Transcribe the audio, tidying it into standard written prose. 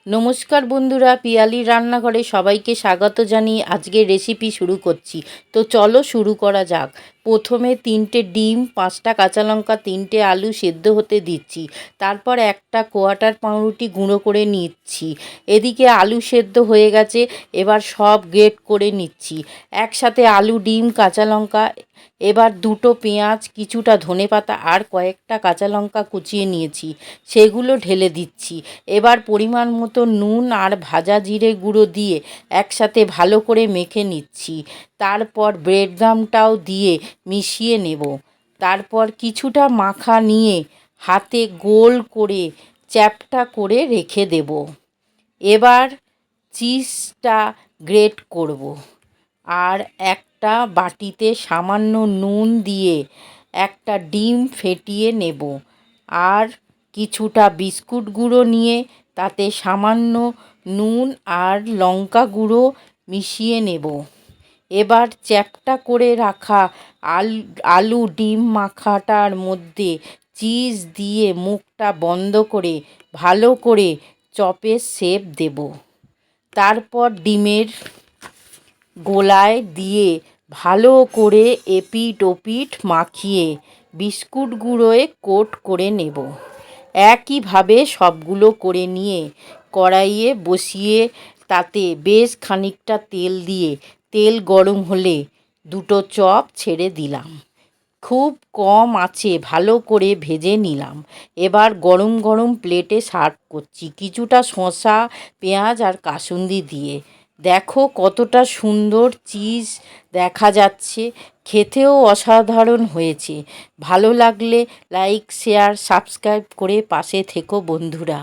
নমস্কার বন্ধুরা, পিয়ালির রান্নাঘরে সবাইকে স্বাগত জানিয়ে আজকের রেসিপি শুরু করছি। তো চলো শুরু করা যাক। প্রথমে 3টে ডিম, 5টা কাঁচা লঙ্কা, 3টে আলু সেদ্ধ হতে দিচ্ছি। তারপর একটা কোয়াটার পাউরুটি গুঁড়ো করে নিচ্ছি। এদিকে আলু সেদ্ধ হয়ে গেছে, এবার সব গ্রেট করে নিচ্ছি একসাথে। আলু, ডিম, কাঁচা লঙ্কা, এবার 2টো পেঁয়াজ, কিছুটা ধনেপাতা আর কয়েকটা কাঁচা লঙ্কা কুচিয়ে নিয়েছি, সেগুলো ঢেলে দিচ্ছি। এবার পরিমাণ মতো নুন আর ভাজা জিরে গুঁড়ো দিয়ে একসাথে ভালো করে মেখে নিচ্ছি। তারপর ব্রেডক্রাম্বটাও দিয়ে মিশিয়ে নেব। তারপর কিছুটা মাখা নিয়ে হাতে গোল করে চ্যাপ্টা করে রেখে দেব। এবার চিজটা গ্রেট করব আর একটা বাটিতে সামান্য নুন দিয়ে একটা ডিম ফেটিয়ে নেব আর কিছুটা বিস্কুট গুঁড়ো নিয়ে তাতে সামান্য নুন আর লঙ্কা গুঁড়ো মিশিয়ে নেব। এবার চ্যাপ্টা করে রাখা আলু ডিম মাখাটার মধ্যে চিজ দিয়ে মুখটা বন্ধ করে ভালো করে চপের শেপ দেব। তারপর ডিমের গোলায় দিয়ে ভালো করে এপিঠ ওপিঠ মাখিয়ে বিস্কুট গুঁড়োয় কোট করে নেব। একইভাবে সবগুলো করে নিয়ে কড়াইয়ে বসিয়ে তাতে বেশ খানিকটা তেল দিয়ে তেল গরম হলে 2টো চপ ছেড়ে দিলাম। খুব কম আঁচে ভালো করে ভেজে নিলাম। এবার গরম গরম প্লেটে সার্ভ করছি কিছুটা শসা, পেঁয়াজ আর কাসুন্দি দিয়ে। দেখো কতটা সুন্দর চিজ দেখা যাচ্ছে, খেতেও অসাধারণ হয়েছে। ভালো লাগলে লাইক, শেয়ার, সাবস্ক্রাইব করে পাশে থেকো বন্ধুরা।